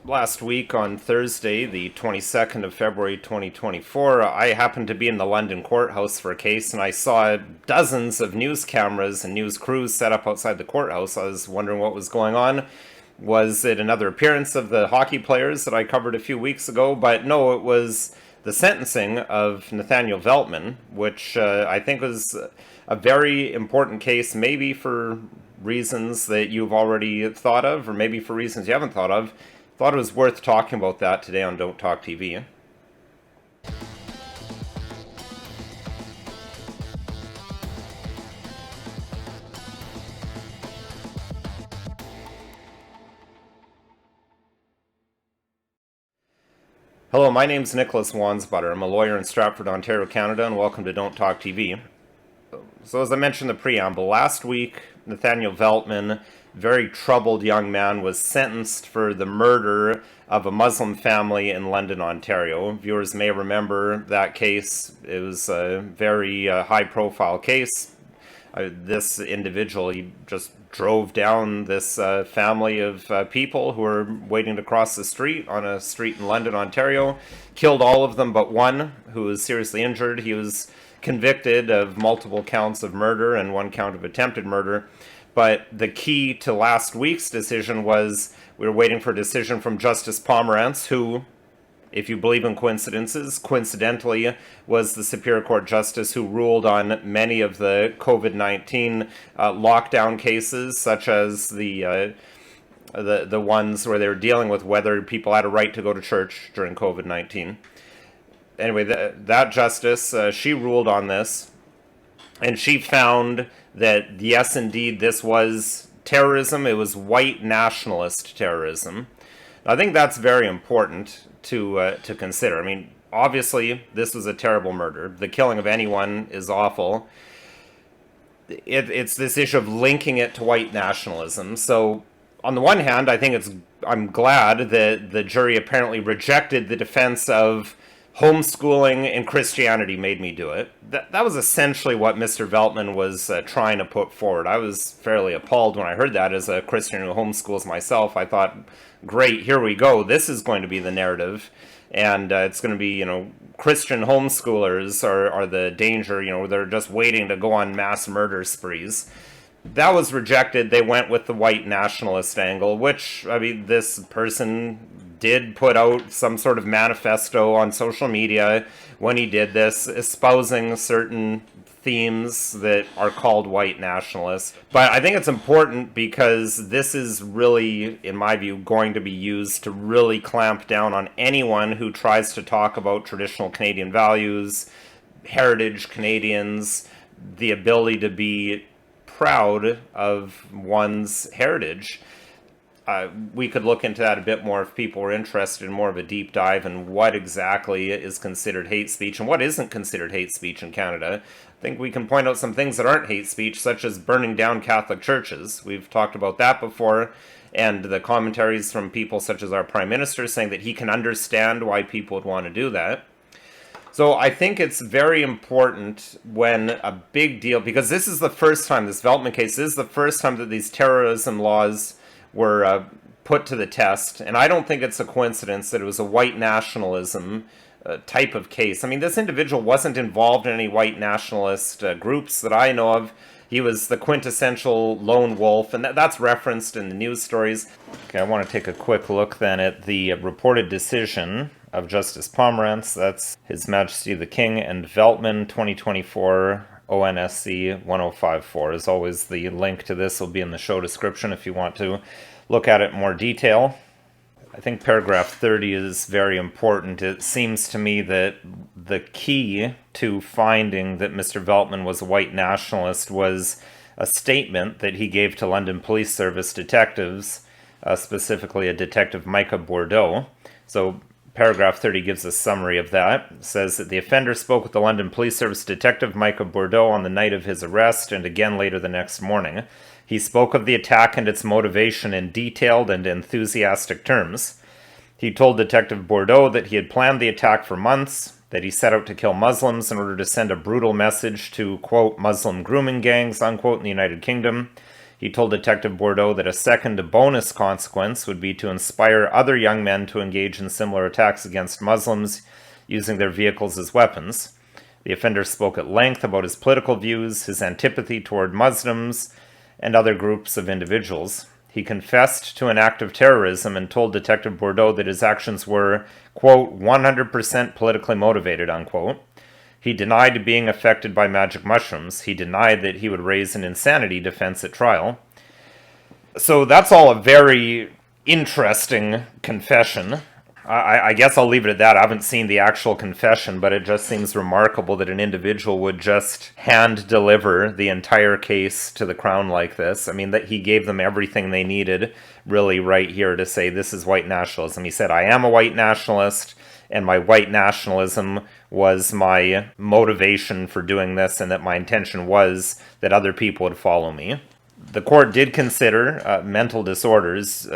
Last week on Thursday, the 22nd of February 2024, I happened to be in the London courthouse for a case, and I saw dozens of news cameras and news crews set up outside the courthouse. I was wondering what was going on. Was it another appearance of the hockey players that I covered a few weeks ago? But no, it was the sentencing of Nathaniel Veltman, which I think was a very important case, maybe for reasons that you've already thought of, or maybe for reasons you haven't thought of. Thought it was worth talking about that today on Don't Talk TV. Hello, my name's Nicholas Wansbutter. I'm a lawyer in Stratford, Ontario, Canada, and welcome to Don't Talk TV. So as I mentioned in the preamble, last week, Nathaniel Veltman, very troubled young man, was sentenced for the murder of a Muslim family in London, Ontario. Viewers may remember that case. It was a very high-profile case. This individual, he just drove down this family of people who were waiting to cross the street on a street in London, Ontario, killed all of them but one who was seriously injured. He was convicted of multiple counts of murder and one count of attempted murder. But the key to last week's decision was we were waiting for a decision from Justice Pomerantz, who, if you believe in coincidences, coincidentally was the Superior Court Justice who ruled on many of the COVID-19 lockdown cases, such as the ones where they were dealing with whether people had a right to go to church during COVID-19. Anyway, that justice, she ruled on this, and she found that, yes, indeed, this was terrorism. It was white nationalist terrorism. I think that's very important to consider. I mean, obviously, this was a terrible murder. The killing of anyone is awful. It's this issue of linking it to white nationalism. So, on the one hand, I'm glad that the jury apparently rejected the defense of homeschooling and Christianity made me do it. That was essentially what Mr. Veltman was trying to put forward. I was fairly appalled when I heard that. As a Christian who homeschools myself, I thought, great, here we go. This is going to be the narrative. And it's going to be, Christian homeschoolers are the danger, they're just waiting to go on mass murder sprees. That was rejected. They went with the white nationalist angle, which, I mean, this person did put out some sort of manifesto on social media when he did this, espousing certain themes that are called white nationalists. But I think it's important because this is really, in my view, going to be used to really clamp down on anyone who tries to talk about traditional Canadian values, heritage Canadians, the ability to be proud of one's heritage. We could look into that a bit more if people were interested in more of a deep dive in what exactly is considered hate speech and what isn't considered hate speech in Canada. I think we can point out some things that aren't hate speech, such as burning down Catholic churches. We've talked about that before, and the commentaries from people such as our Prime Minister saying that he can understand why people would want to do that. So I think it's very important when a big deal, because this is the first time, this Veltman case, this is the first time that these terrorism laws were put to the test, and I don't think it's a coincidence that it was a white nationalism type of case. I mean, this individual wasn't involved in any white nationalist groups that I know of. He was the quintessential lone wolf, and that's referenced in the news stories. Okay, I want to take a quick look then at the reported decision of Justice Pomerantz. That's His Majesty the King and Veltman, 2024, ONSC 1054. As always, the link to this will be in the show description if you want to look at it in more detail. I think paragraph 30 is very important. It seems to me that the key to finding that Mr. Veltman was a white nationalist was a statement that he gave to London Police Service detectives, specifically a detective Micah Bordeaux. So paragraph 30 gives a summary of that. It says that the offender spoke with the London Police Service detective Micah Bordeaux on the night of his arrest and again later the next morning. He spoke of the attack and its motivation in detailed and enthusiastic terms. He told Detective Bordeaux that he had planned the attack for months, that he set out to kill Muslims in order to send a brutal message to, quote, Muslim grooming gangs, unquote, in the United Kingdom. He told Detective Bordeaux that a second bonus consequence would be to inspire other young men to engage in similar attacks against Muslims using their vehicles as weapons. The offender spoke at length about his political views, his antipathy toward Muslims, and other groups of individuals. He confessed to an act of terrorism and told Detective Bordeaux that his actions were, quote, 100% politically motivated, unquote. He denied being affected by magic mushrooms. He denied that he would raise an insanity defense at trial. So that's all a very interesting confession. I guess I'll leave it at that. I haven't seen the actual confession, but it just seems remarkable that an individual would just hand-deliver the entire case to the Crown like this. I mean, that he gave them everything they needed, really, right here to say this is white nationalism. He said, I am a white nationalist, and my white nationalism was my motivation for doing this, and that my intention was that other people would follow me. The court did consider mental disorders.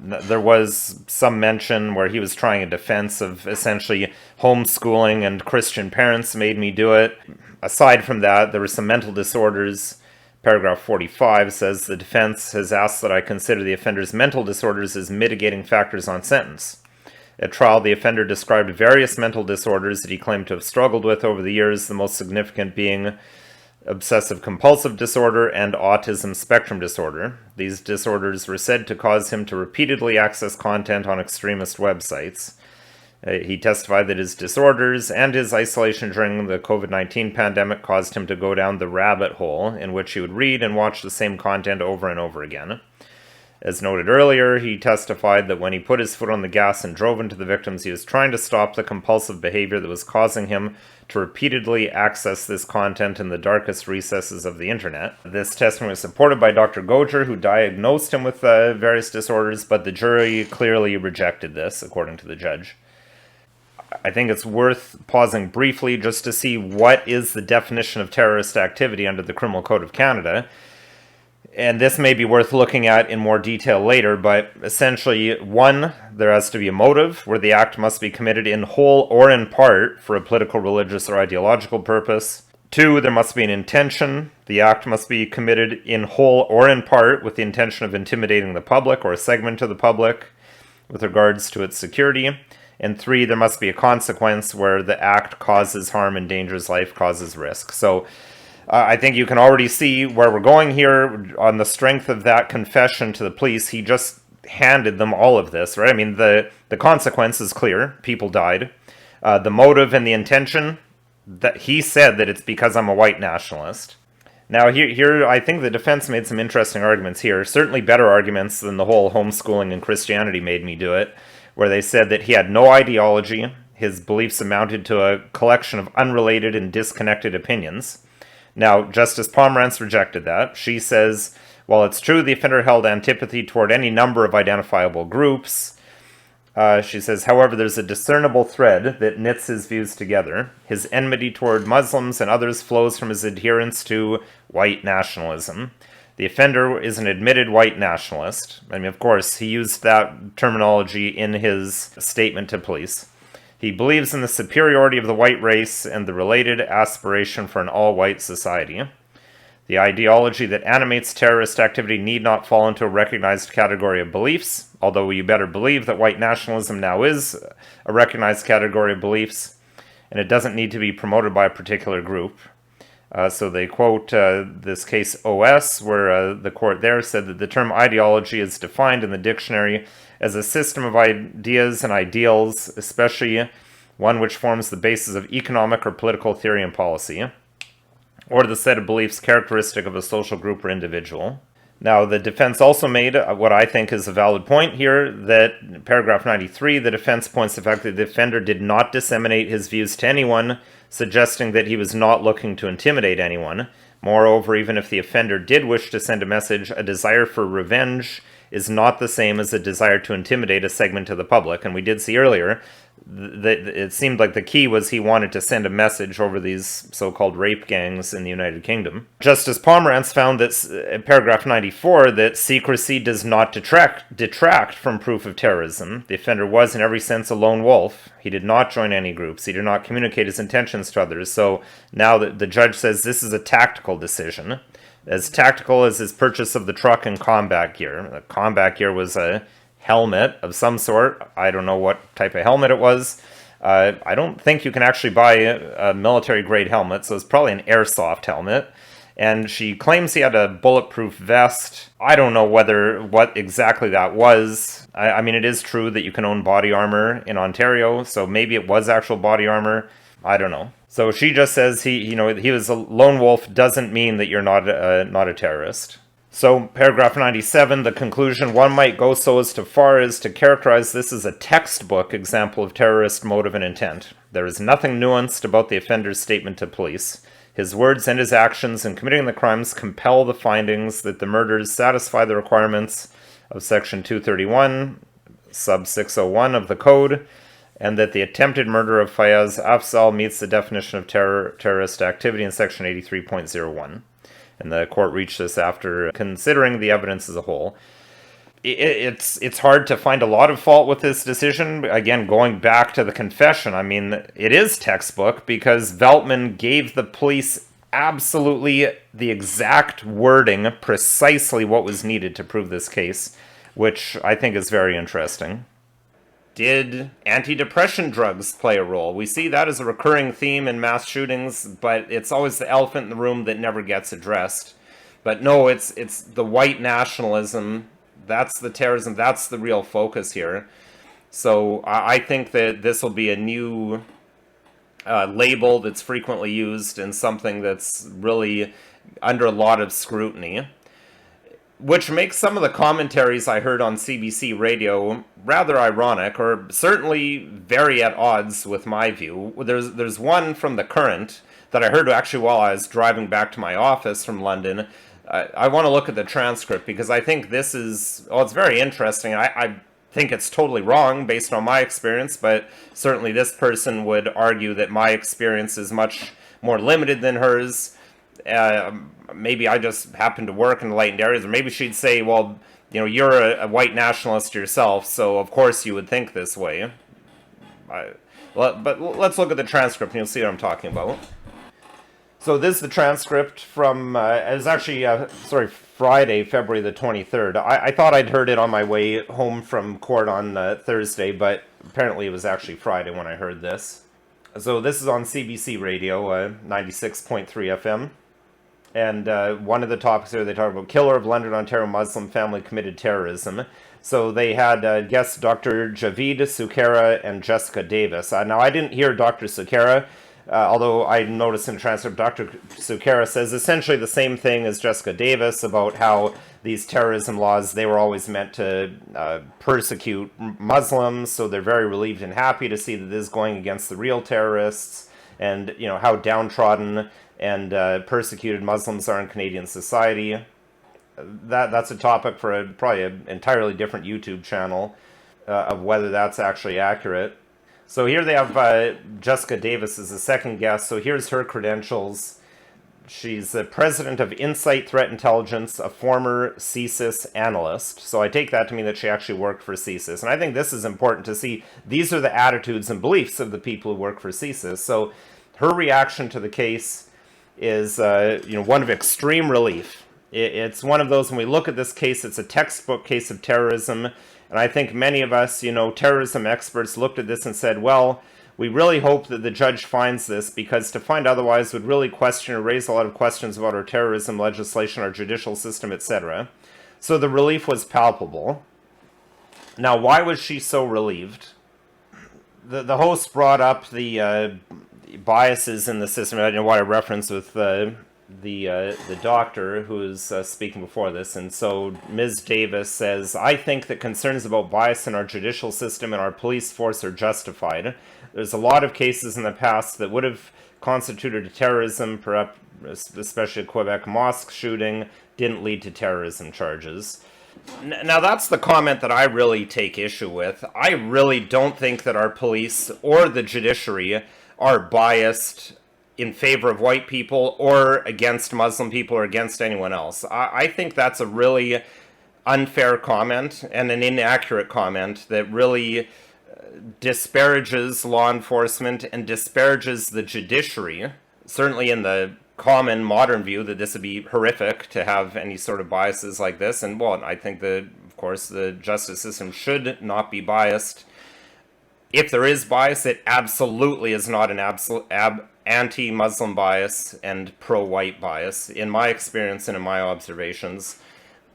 There was some mention where he was trying a defense of essentially homeschooling and Christian parents made me do it. Aside from that, there were some mental disorders. Paragraph 45 says, the defense has asked that I consider the offender's mental disorders as mitigating factors on sentence. At trial, the offender described various mental disorders that he claimed to have struggled with over the years, the most significant being obsessive-compulsive disorder and autism spectrum disorder. These disorders were said to cause him to repeatedly access content on extremist websites. He testified that his disorders and his isolation during the COVID-19 pandemic caused him to go down the rabbit hole in which he would read and watch the same content over and over again. As noted earlier, he testified that when he put his foot on the gas and drove into the victims, he was trying to stop the compulsive behavior that was causing him to repeatedly access this content in the darkest recesses of the internet. This testimony was supported by Dr. Goger, who diagnosed him with various disorders, but the jury clearly rejected this, according to the judge. I think it's worth pausing briefly just to see what is the definition of terrorist activity under the Criminal Code of Canada. And this may be worth looking at in more detail later, but essentially, 1, there has to be a motive, where the act must be committed in whole or in part for a political, religious, or ideological purpose. 2, there must be an intention. The act must be committed in whole or in part with the intention of intimidating the public or a segment of the public with regards to its security. And 3, there must be a consequence where the act causes harm, endangers life, causes risk. So I think you can already see where we're going here. On the strength of that confession to the police, he just handed them all of this, right? I mean, the consequence is clear. People died. The motive and the intention, that he said that it's because I'm a white nationalist. Now, here, I think the defense made some interesting arguments here. Certainly better arguments than the whole homeschooling and Christianity made me do it, where they said that he had no ideology. His beliefs amounted to a collection of unrelated and disconnected opinions. Now, Justice Pomerantz rejected that. She says, while it's true the offender held antipathy toward any number of identifiable groups, she says, however, there's a discernible thread that knits his views together. His enmity toward Muslims and others flows from his adherence to white nationalism. The offender is an admitted white nationalist. I mean, of course, he used that terminology in his statement to police. He believes in the superiority of the white race and the related aspiration for an all-white society. The ideology that animates terrorist activity need not fall into a recognized category of beliefs, although you better believe that white nationalism now is a recognized category of beliefs, and it doesn't need to be promoted by a particular group. So they quote this case OS, where the court there said that the term ideology is defined in the dictionary as a system of ideas and ideals, especially one which forms the basis of economic or political theory and policy, or the set of beliefs characteristic of a social group or individual. Now, the defense also made what I think is a valid point here, that in paragraph 93, the defense points to the fact that the offender did not disseminate his views to anyone, suggesting that he was not looking to intimidate anyone. Moreover, even if the offender did wish to send a message, a desire for revenge is not the same as a desire to intimidate a segment of the public. And we did see earlier that it seemed like the key was he wanted to send a message over these so-called rape gangs in the United Kingdom. Justice Pomerantz found that in paragraph 94 that secrecy does not detract from proof of terrorism. The offender was in every sense a lone wolf. He did not join any groups. He did not communicate his intentions to others. So now the judge says this is a tactical decision. as tactical as his purchase of the truck and combat gear. The combat gear was a helmet of some sort. I don't know what type of helmet it was. I don't think you can actually buy a military-grade helmet, so it's probably an airsoft helmet. And she claims he had a bulletproof vest. I don't know what exactly that was. I mean, it is true that you can own body armor in Ontario, so maybe it was actual body armor. I don't know. So she just says he was a lone wolf doesn't mean that you're not a terrorist. So, paragraph 97, the conclusion, one might go so as far as to characterize this as a textbook example of terrorist motive and intent. There is nothing nuanced about the offender's statement to police. His words and his actions in committing the crimes compel the findings that the murders satisfy the requirements of Section 231, sub 601 of the Code, and that the attempted murder of Fayez Afzal meets the definition of terrorist activity in Section 83.01. And the court reached this after considering the evidence as a whole. It's hard to find a lot of fault with this decision. Again, going back to the confession, I mean, it is textbook because Veltman gave the police absolutely the exact wording, precisely what was needed to prove this case, which I think is very interesting. Did antidepressant drugs play a role? We see that as a recurring theme in mass shootings, but it's always the elephant in the room that never gets addressed. But no, it's the white nationalism. That's the terrorism. That's the real focus here. So I think that this will be a new label that's frequently used and something that's really under a lot of scrutiny. Which makes some of the commentaries I heard on CBC radio rather ironic, or certainly very at odds with my view. There's one from The Current that I heard actually while I was driving back to my office from London. I want to look at the transcript because I think this is, it's very interesting. I think it's totally wrong based on my experience, but certainly this person would argue that my experience is much more limited than hers. Maybe I just happen to work in enlightened areas, or maybe she'd say, well, you're a white nationalist yourself, so of course you would think this way. But let's look at the transcript and you'll see what I'm talking about. So this is the transcript from, it was actually, Friday, February the 23rd. I thought I'd heard it on my way home from court on Thursday, but apparently it was actually Friday when I heard this. So this is on CBC radio, 96.3 FM. And one of the topics here, they talk about killer of London, Ontario Muslim family committed terrorism. So they had guests Dr. Javid Sukhera and Jessica Davis. Now, I didn't hear Dr. Sukhera, although I noticed in the transcript Dr. Sukhera says essentially the same thing as Jessica Davis about how these terrorism laws, they were always meant to persecute Muslims, so they're very relieved and happy to see that this is going against the real terrorists, and how downtrodden and persecuted Muslims are in Canadian society. That's a topic for probably an entirely different YouTube channel of whether that's actually accurate. So here they have Jessica Davis as the second guest. So here's her credentials. She's the president of Insight Threat Intelligence, a former CSIS analyst. So I take that to mean that she actually worked for CSIS. And I think this is important to see. These are the attitudes and beliefs of the people who work for CSIS. So her reaction to the case is one of extreme relief. It's one of those, when we look at this case, it's a textbook case of terrorism, and I think many of us, terrorism experts looked at this and said, well, we really hope that the judge finds this, because to find otherwise would really question or raise a lot of questions about our terrorism legislation, our judicial system, etc. So the relief was palpable. Now, why was she so relieved? The host brought up the biases in the system. I don't know why I referenced with the doctor who was speaking before this. And so Ms. Davis says, I think that concerns about bias in our judicial system and our police force are justified. There's a lot of cases in the past that would have constituted terrorism, perhaps especially a Quebec mosque shooting, didn't lead to terrorism charges. Now, that's the comment that I really take issue with. I really don't think that our police or the judiciary are biased in favor of white people or against Muslim people or against anyone else. I think that's a really unfair comment and an inaccurate comment that really disparages law enforcement and disparages the judiciary, certainly in the common modern view that this would be horrific to have any sort of biases like this. And well, I think that, of course, the justice system should not be biased. If there is bias, it absolutely is not an anti-Muslim bias and pro-white bias. In my experience and in my observations,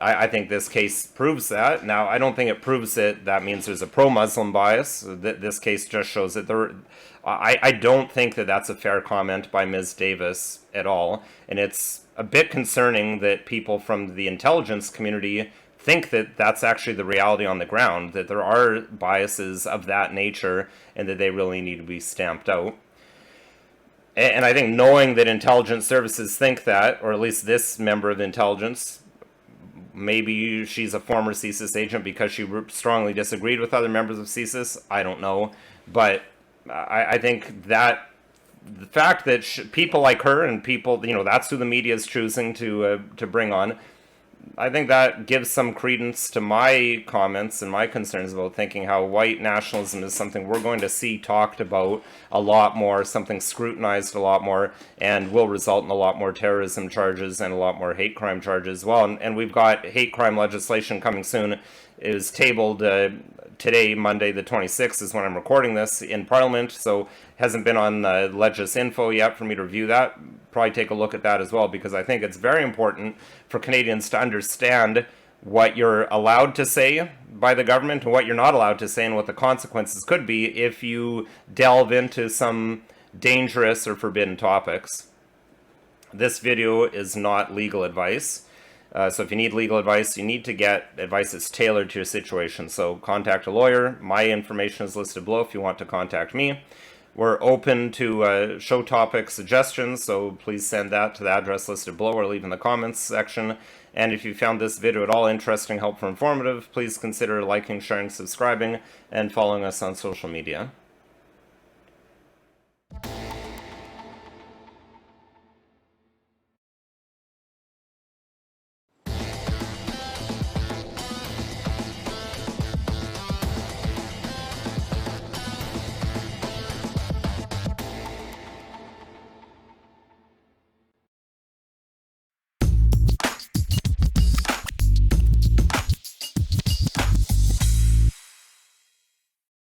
I think this case proves that. Now, I don't think it proves it. That means there's a pro-Muslim bias. This case just shows that there. I don't think that that's a fair comment by Ms. Davis at all. And it's a bit concerning that people from the intelligence community think that that's actually the reality on the ground, that there are biases of that nature and that they really need to be stamped out. And I think knowing that intelligence services think that, or at least this member of intelligence, maybe she's a former CSIS agent because she strongly disagreed with other members of CSIS. I don't know. But I think that the fact that people like her and people, that's who the media is choosing to bring on, I think that gives some credence to my comments and my concerns about thinking how white nationalism is something we're going to see talked about a lot more, something scrutinized a lot more, and will result in a lot more terrorism charges and a lot more hate crime charges. Well, and we've got hate crime legislation coming soon. It is tabled today, Monday the 26th is when I'm recording this, in Parliament, so hasn't been on Legis Info yet for me to review that. Probably take a look at that as well, because I think it's very important for Canadians to understand what you're allowed to say by the government and what you're not allowed to say, and what the consequences could be if you delve into some dangerous or forbidden topics. This video is not legal advice. So if you need legal advice, you need to get advice that's tailored to your situation. So contact a lawyer. My information is listed below if you want to contact me. We're open to show topic suggestions, so please send that to the address listed below or leave in the comments section. And if you found this video at all interesting, helpful, informative, please consider liking, sharing, subscribing, and following us on social media.